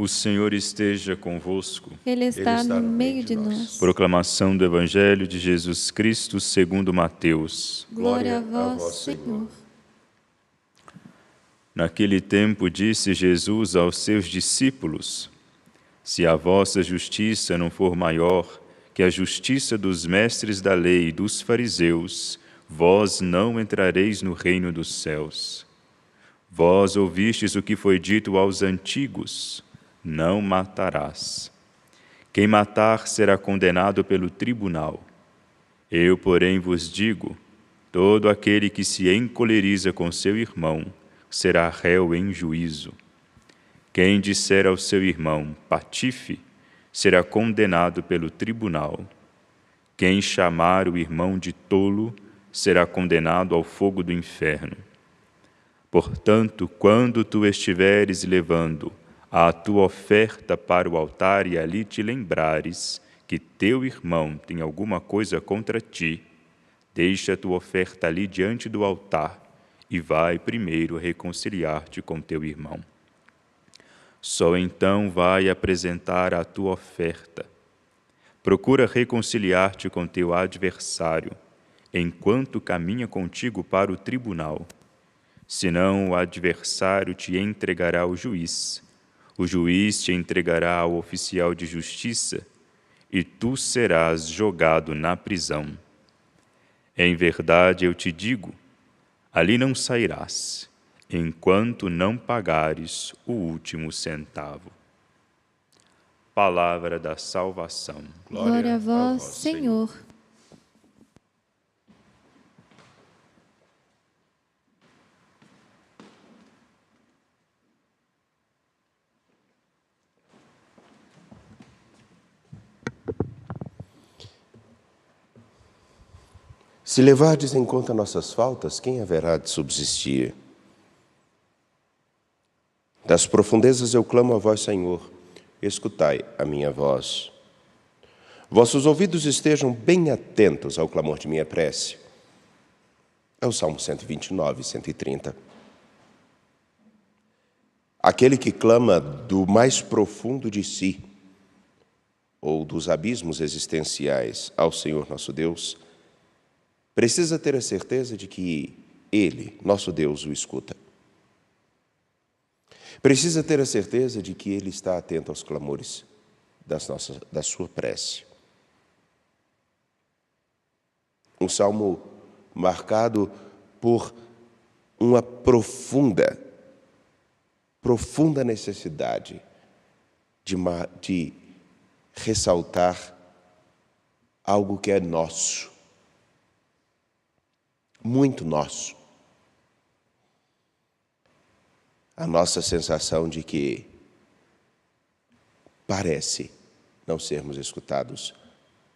O Senhor esteja convosco. Ele está no meio de nós. Proclamação do Evangelho de Jesus Cristo segundo Mateus. Glória a vós, Senhor. Naquele tempo disse Jesus aos seus discípulos: Se a vossa justiça não for maior que a justiça dos mestres da lei e dos fariseus, vós não entrareis no reino dos céus. Vós ouvistes o que foi dito aos antigos: não matarás. Quem matar será condenado pelo tribunal. Eu, porém, vos digo: todo aquele que se encoleriza com seu irmão será réu em juízo. Quem disser ao seu irmão, patife, será condenado pelo tribunal. Quem chamar o irmão de tolo será condenado ao fogo do inferno. Portanto, quando tu estiveres levando a tua oferta para o altar e ali te lembrares que teu irmão tem alguma coisa contra ti, deixa a tua oferta ali diante do altar e vai primeiro reconciliar-te com teu irmão. Só então vai apresentar a tua oferta. Procura reconciliar-te com teu adversário, enquanto caminha contigo para o tribunal. Senão o adversário te entregará ao juiz, o juiz te entregará ao oficial de justiça, e tu serás jogado na prisão. Em verdade eu te digo, ali não sairás, enquanto não pagares o último centavo. Palavra da salvação. Glória a vós, Senhor. Se levardes em conta nossas faltas, quem haverá de subsistir? Das profundezas eu clamo a vós, Senhor, escutai a minha voz. Vossos ouvidos estejam bem atentos ao clamor de minha prece. É o Salmo 129, 130. Aquele que clama do mais profundo de si, ou dos abismos existenciais ao Senhor nosso Deus, precisa ter a certeza de que Ele, nosso Deus, o escuta. Precisa ter a certeza de que Ele está atento aos clamores da sua prece. Um salmo marcado por uma profunda necessidade de ressaltar algo que é nosso, muito nosso. A nossa sensação de que parece não sermos escutados,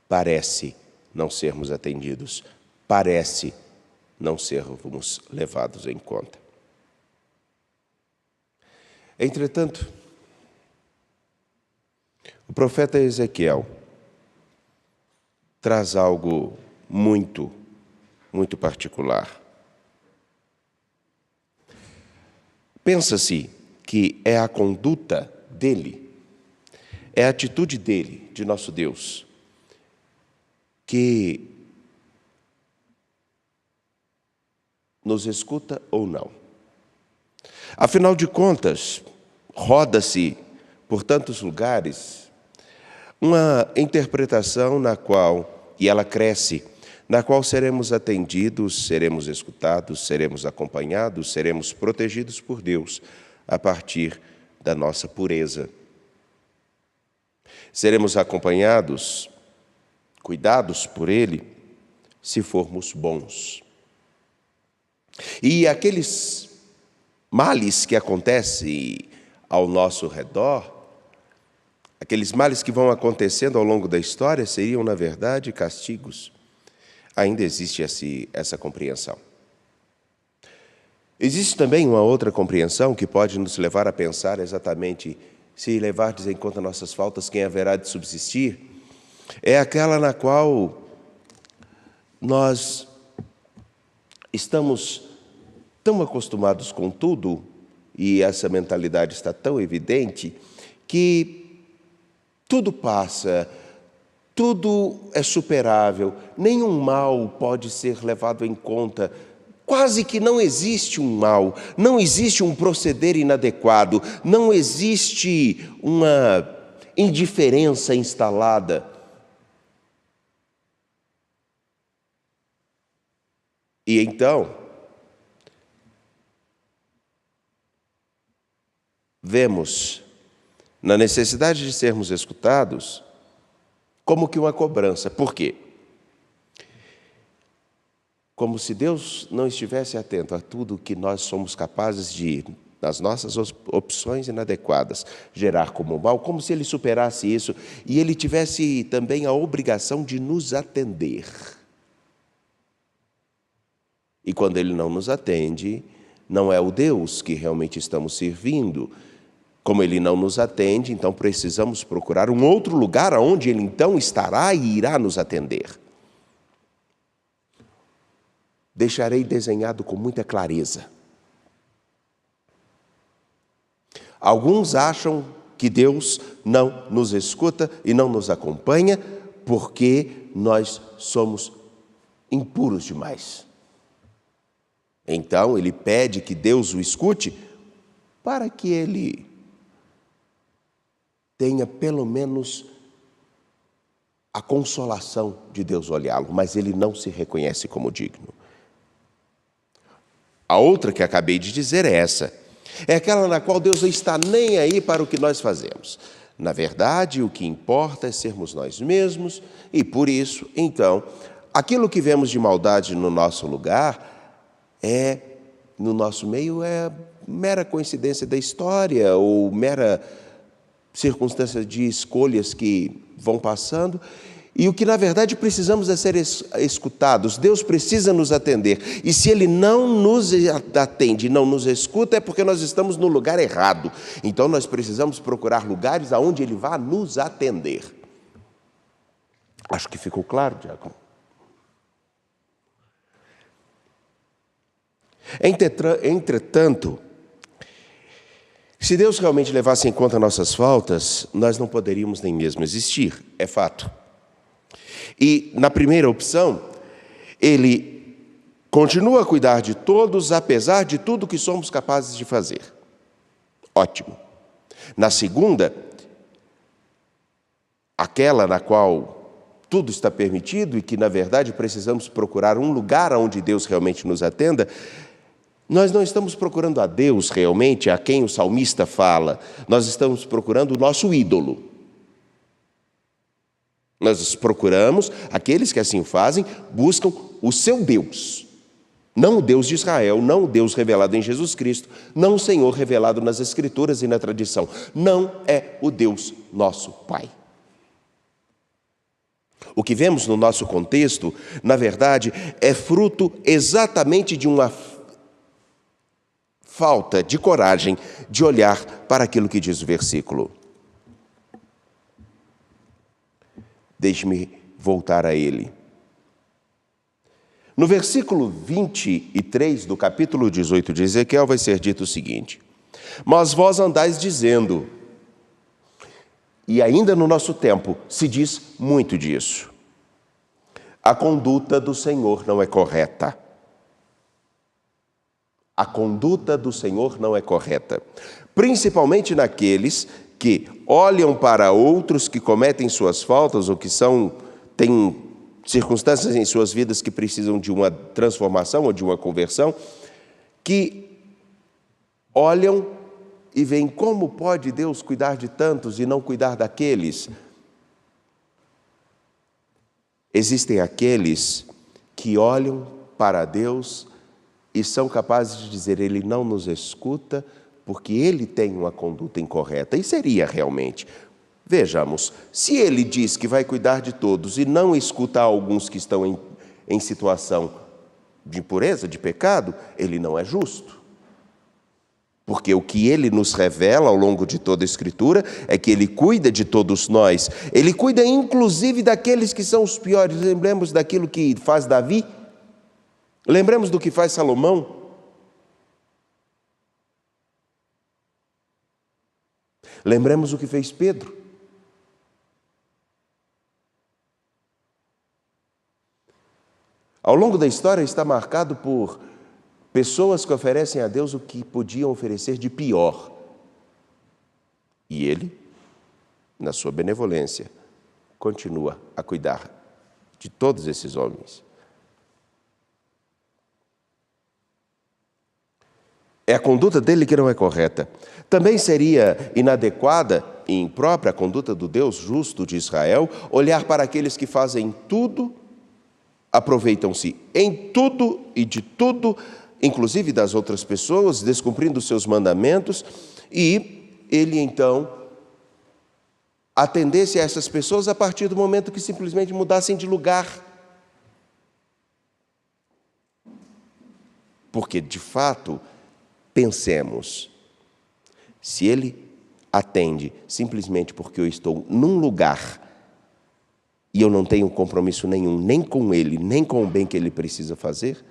parece não sermos atendidos, parece não sermos levados em conta. Entretanto, o profeta Ezequiel traz algo muito particular. Pensa-se que é a conduta dele, é a atitude dele, de nosso Deus, que nos escuta ou não. Afinal de contas, roda-se por tantos lugares uma interpretação na qual, e ela cresce, na qual seremos atendidos, seremos escutados, seremos acompanhados, seremos protegidos por Deus a partir da nossa pureza. Seremos acompanhados, cuidados por Ele, se formos bons. E aqueles males que acontecem ao nosso redor, aqueles males que vão acontecendo ao longo da história, seriam, na verdade, castigos. Ainda existe essa compreensão. Existe também uma outra compreensão que pode nos levar a pensar exatamente: se levardes em conta nossas faltas, quem haverá de subsistir? É aquela na qual nós estamos tão acostumados com tudo, e essa mentalidade está tão evidente, que tudo passa, tudo é superável, nenhum mal pode ser levado em conta. Quase que não existe um mal, não existe um proceder inadequado, não existe uma indiferença instalada. E então, vemos na necessidade de sermos escutados como que uma cobrança. Por quê? Como se Deus não estivesse atento a tudo que nós somos capazes de, nas nossas opções inadequadas, gerar como mal, como se Ele superasse isso e Ele tivesse também a obrigação de nos atender. E quando Ele não nos atende, não é o Deus que realmente estamos servindo. Como Ele não nos atende, então precisamos procurar um outro lugar onde Ele então estará e irá nos atender. Deixarei desenhado com muita clareza. Alguns acham que Deus não nos escuta e não nos acompanha porque nós somos impuros demais. Então, ele pede que Deus o escute para que ele tenha pelo menos a consolação de Deus olhá-lo, mas ele não se reconhece como digno. A outra que acabei de dizer é essa. É aquela na qual Deus não está nem aí para o que nós fazemos. Na verdade, o que importa é sermos nós mesmos e, por isso, então, aquilo que vemos de maldade no nosso lugar, no nosso meio, é mera coincidência da história ou mera circunstância de escolhas que vão passando. E o que, na verdade, precisamos é ser escutados. Deus precisa nos atender. E se Ele não nos atende, não nos escuta, é porque nós estamos no lugar errado. Então, nós precisamos procurar lugares aonde Ele vá nos atender. Acho que ficou claro, Diácono? Entretanto, se Deus realmente levasse em conta nossas faltas, nós não poderíamos nem mesmo existir, é fato. E na primeira opção, Ele continua a cuidar de todos, apesar de tudo que somos capazes de fazer. Ótimo. Na segunda, aquela na qual tudo está permitido e que, na verdade, precisamos procurar um lugar onde Deus realmente nos atenda, nós não estamos procurando a Deus realmente, a quem o salmista fala, nós estamos procurando o nosso ídolo. Nós procuramos, aqueles que assim fazem, buscam o seu Deus. Não o Deus de Israel, não o Deus revelado em Jesus Cristo, não o Senhor revelado nas Escrituras e na tradição. Não é o Deus nosso Pai. O que vemos no nosso contexto, na verdade, é fruto exatamente de uma falta de coragem de olhar para aquilo que diz o versículo. Deixe-me voltar a ele. No versículo 23 do capítulo 18 de Ezequiel vai ser dito o seguinte: mas vós andais dizendo, e ainda no nosso tempo se diz muito disso, a conduta do Senhor não é correta. A conduta do Senhor não é correta, principalmente naqueles que olham para outros que cometem suas faltas ou que têm circunstâncias em suas vidas que precisam de uma transformação ou de uma conversão, que olham e veem como pode Deus cuidar de tantos e não cuidar daqueles. Existem aqueles que olham para Deus e são capazes de dizer, Ele não nos escuta porque Ele tem uma conduta incorreta. E seria realmente. Vejamos, se Ele diz que vai cuidar de todos e não escuta alguns que estão em situação de impureza, de pecado, Ele não é justo. Porque o que Ele nos revela ao longo de toda a Escritura é que Ele cuida de todos nós. Ele cuida inclusive daqueles que são os piores. Lembremos daquilo que faz Davi? Lembremos do que faz Salomão? Lembremos o que fez Pedro. Ao longo da história está marcado por pessoas que oferecem a Deus o que podiam oferecer de pior. E Ele, na sua benevolência, continua a cuidar de todos esses homens. É a conduta dele que não é correta. Também seria inadequada e imprópria a conduta do Deus justo de Israel olhar para aqueles que fazem tudo, aproveitam-se em tudo e de tudo, inclusive das outras pessoas, descumprindo os seus mandamentos, e ele então atendesse a essas pessoas a partir do momento que simplesmente mudassem de lugar. Porque, de fato, pensemos, se ele atende simplesmente porque eu estou num lugar e eu não tenho compromisso nenhum, nem com ele, nem com o bem que ele precisa fazer,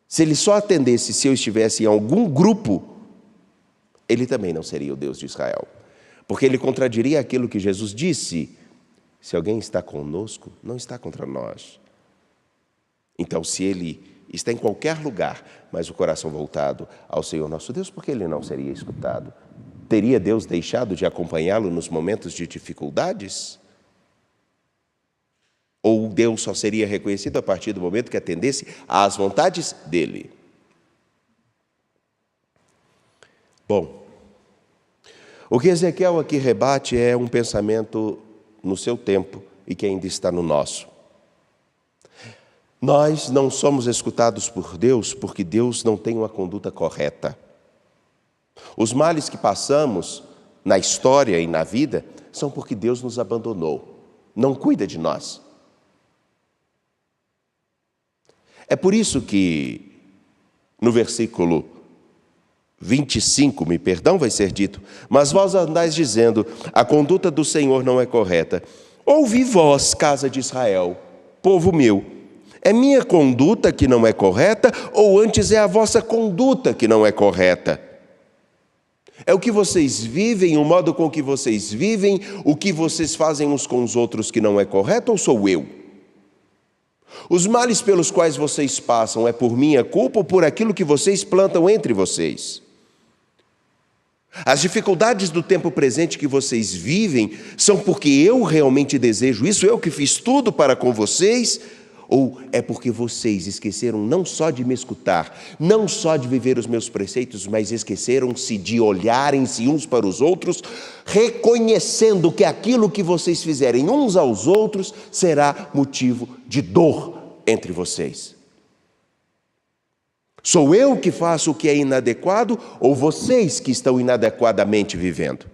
se ele só atendesse se eu estivesse em algum grupo, ele também não seria o Deus de Israel. Porque ele contradiria aquilo que Jesus disse: se alguém está conosco, não está contra nós. Então, se ele está em qualquer lugar, mas o coração voltado ao Senhor nosso Deus, por que ele não seria escutado? Teria Deus deixado de acompanhá-lo nos momentos de dificuldades? Ou Deus só seria reconhecido a partir do momento que atendesse às vontades dele? Bom, o que Ezequiel aqui rebate é um pensamento no seu tempo e que ainda está no nosso. Nós não somos escutados por Deus porque Deus não tem uma conduta correta. Os males que passamos na história e na vida são porque Deus nos abandonou, não cuida de nós. É por isso que no versículo 25, vai ser dito: mas vós andais dizendo, a conduta do Senhor não é correta. Ouvi vós, casa de Israel, povo meu, é minha conduta que não é correta, ou antes é a vossa conduta que não é correta? É o que vocês vivem, o modo com que vocês vivem, o que vocês fazem uns com os outros que não é correto, ou sou eu? Os males pelos quais vocês passam é por minha culpa ou por aquilo que vocês plantam entre vocês? As dificuldades do tempo presente que vocês vivem são porque eu realmente desejo isso, eu que fiz tudo para com vocês? Ou é porque vocês esqueceram não só de me escutar, não só de viver os meus preceitos, mas esqueceram-se de olharem-se uns para os outros, reconhecendo que aquilo que vocês fizerem uns aos outros será motivo de dor entre vocês? Sou eu que faço o que é inadequado ou vocês que estão inadequadamente vivendo?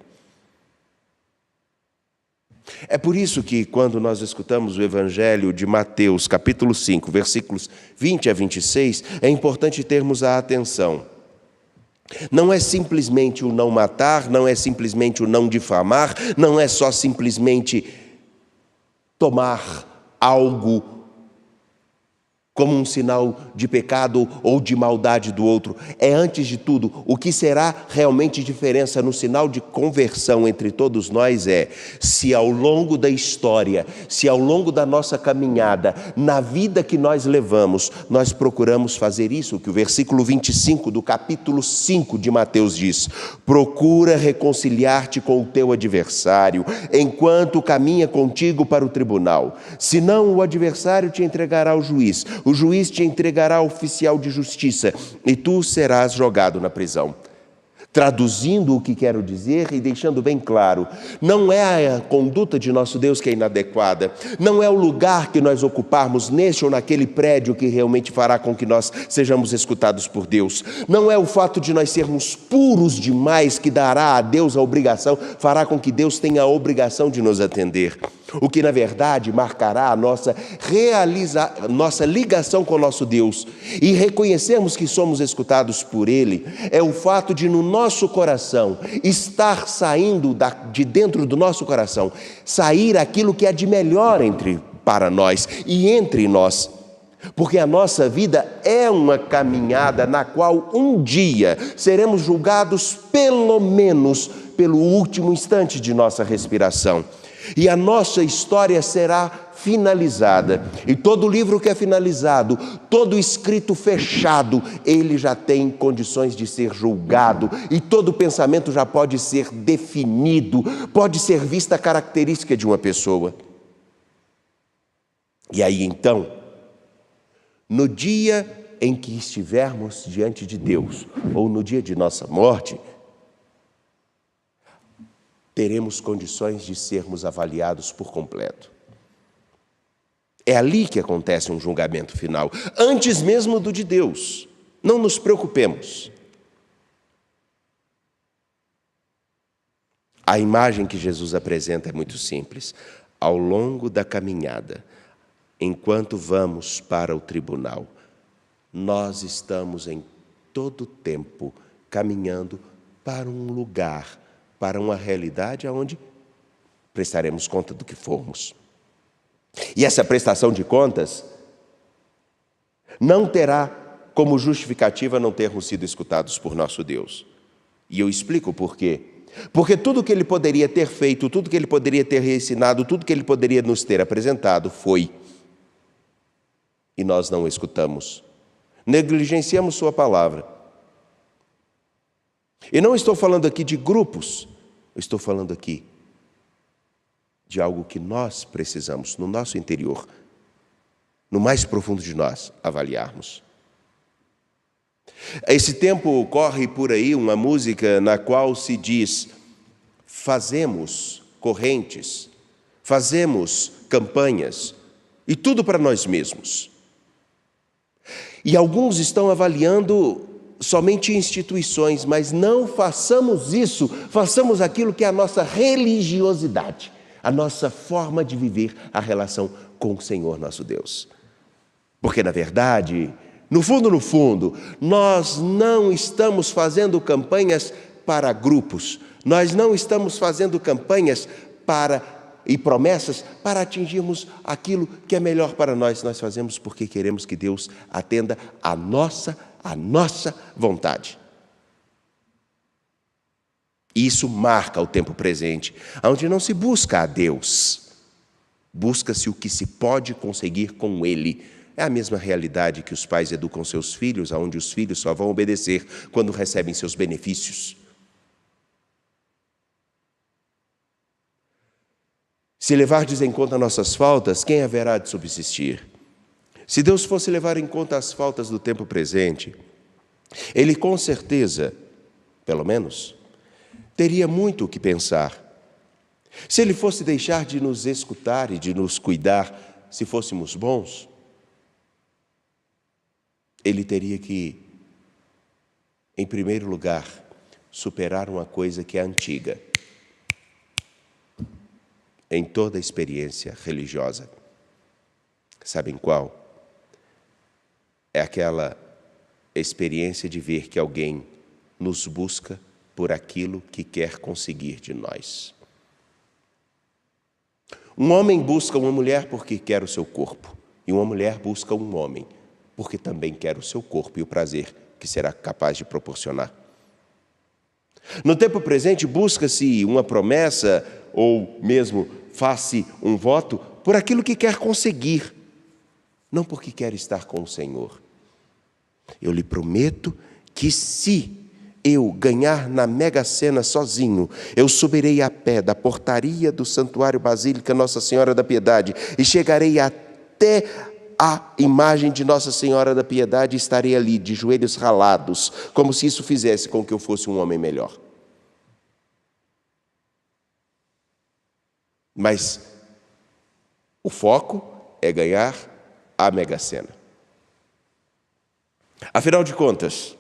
É por isso que quando nós escutamos o Evangelho de Mateus, capítulo 5, versículos 20 a 26, é importante termos a atenção. Não é simplesmente o não matar, não é simplesmente o não difamar, não é só simplesmente tomar algo como um sinal de pecado ou de maldade do outro. É, antes de tudo, o que será realmente diferença no sinal de conversão entre todos nós é se ao longo da história, se ao longo da nossa caminhada, na vida que nós levamos, nós procuramos fazer isso que o versículo 25 do capítulo 5 de Mateus diz: procura reconciliar-te com o teu adversário, enquanto caminha contigo para o tribunal. Senão o adversário te entregará ao juiz, o juiz te entregará ao oficial de justiça e tu serás jogado na prisão. Traduzindo o que quero dizer e deixando bem claro, não é a conduta de nosso Deus que é inadequada, não é o lugar que nós ocuparmos neste ou naquele prédio que realmente fará com que nós sejamos escutados por Deus, não é o fato de nós sermos puros demais que dará a Deus a obrigação, fará com que Deus tenha a obrigação de nos atender. O que, na verdade, marcará a nossa ligação com o nosso Deus e reconhecermos que somos escutados por Ele, é o fato de, no nosso coração, estar saindo de dentro do nosso coração, sair aquilo que é de melhor para nós e entre nós. Porque a nossa vida é uma caminhada na qual um dia seremos julgados pelo menos pelo último instante de nossa respiração. E a nossa história será finalizada. E todo livro que é finalizado, todo escrito fechado, ele já tem condições de ser julgado. E todo pensamento já pode ser definido, pode ser vista a característica de uma pessoa. E aí então, no dia em que estivermos diante de Deus, ou no dia de nossa morte, teremos condições de sermos avaliados por completo. É ali que acontece um julgamento final, antes mesmo do de Deus. Não nos preocupemos. A imagem que Jesus apresenta é muito simples. Ao longo da caminhada, enquanto vamos para o tribunal, nós estamos em todo tempo caminhando para um lugar, para uma realidade onde prestaremos conta do que formos. E essa prestação de contas não terá como justificativa não termos sido escutados por nosso Deus. E eu explico por quê. Porque tudo que Ele poderia ter feito, tudo que Ele poderia ter ensinado, tudo que Ele poderia nos ter apresentado foi. E nós não o escutamos. Negligenciamos sua palavra. E não estou falando aqui de grupos, eu estou falando aqui de algo que nós precisamos, no nosso interior, no mais profundo de nós, avaliarmos. Esse tempo corre por aí uma música na qual se diz: fazemos correntes, fazemos campanhas, e tudo para nós mesmos. E alguns estão avaliando somente instituições, mas não façamos isso, façamos aquilo que é a nossa religiosidade, a nossa forma de viver a relação com o Senhor nosso Deus. Porque, na verdade, no fundo, nós não estamos fazendo campanhas para grupos, nós não estamos fazendo campanhas e promessas para atingirmos aquilo que é melhor para nós. Nós fazemos porque queremos que Deus atenda a nossa vontade. Isso marca o tempo presente, onde não se busca a Deus, busca-se o que se pode conseguir com Ele. É a mesma realidade que os pais educam seus filhos, onde os filhos só vão obedecer quando recebem seus benefícios. Se levardes em conta nossas faltas, quem haverá de subsistir? Se Deus fosse levar em conta as faltas do tempo presente, Ele com certeza, pelo menos, teria muito o que pensar. Se Ele fosse deixar de nos escutar e de nos cuidar, se fôssemos bons, Ele teria que, em primeiro lugar, superar uma coisa que é antiga em toda a experiência religiosa. Sabem qual? É aquela experiência de ver que alguém nos busca por aquilo que quer conseguir de nós. Um homem busca uma mulher porque quer o seu corpo, e uma mulher busca um homem porque também quer o seu corpo e o prazer que será capaz de proporcionar. No tempo presente, busca-se uma promessa ou mesmo faz-se um voto por aquilo que quer conseguir, não porque quer estar com o Senhor. Eu lhe prometo que se eu ganhar na Mega Sena sozinho, eu subirei a pé da portaria do Santuário Basílica Nossa Senhora da Piedade e chegarei até a imagem de Nossa Senhora da Piedade e estarei ali de joelhos ralados, como se isso fizesse com que eu fosse um homem melhor. Mas o foco é ganhar a Mega Sena. Afinal de contas,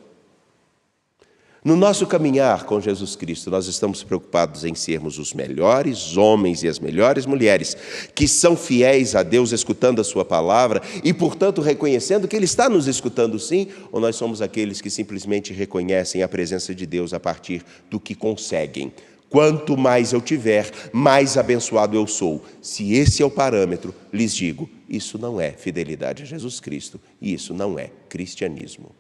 no nosso caminhar com Jesus Cristo, nós estamos preocupados em sermos os melhores homens e as melhores mulheres que são fiéis a Deus, escutando a sua palavra e, portanto, reconhecendo que Ele está nos escutando sim, ou nós somos aqueles que simplesmente reconhecem a presença de Deus a partir do que conseguem, Quanto mais eu tiver, mais abençoado eu sou. Se esse é o parâmetro, lhes digo, isso não é fidelidade a Jesus Cristo, e isso não é cristianismo.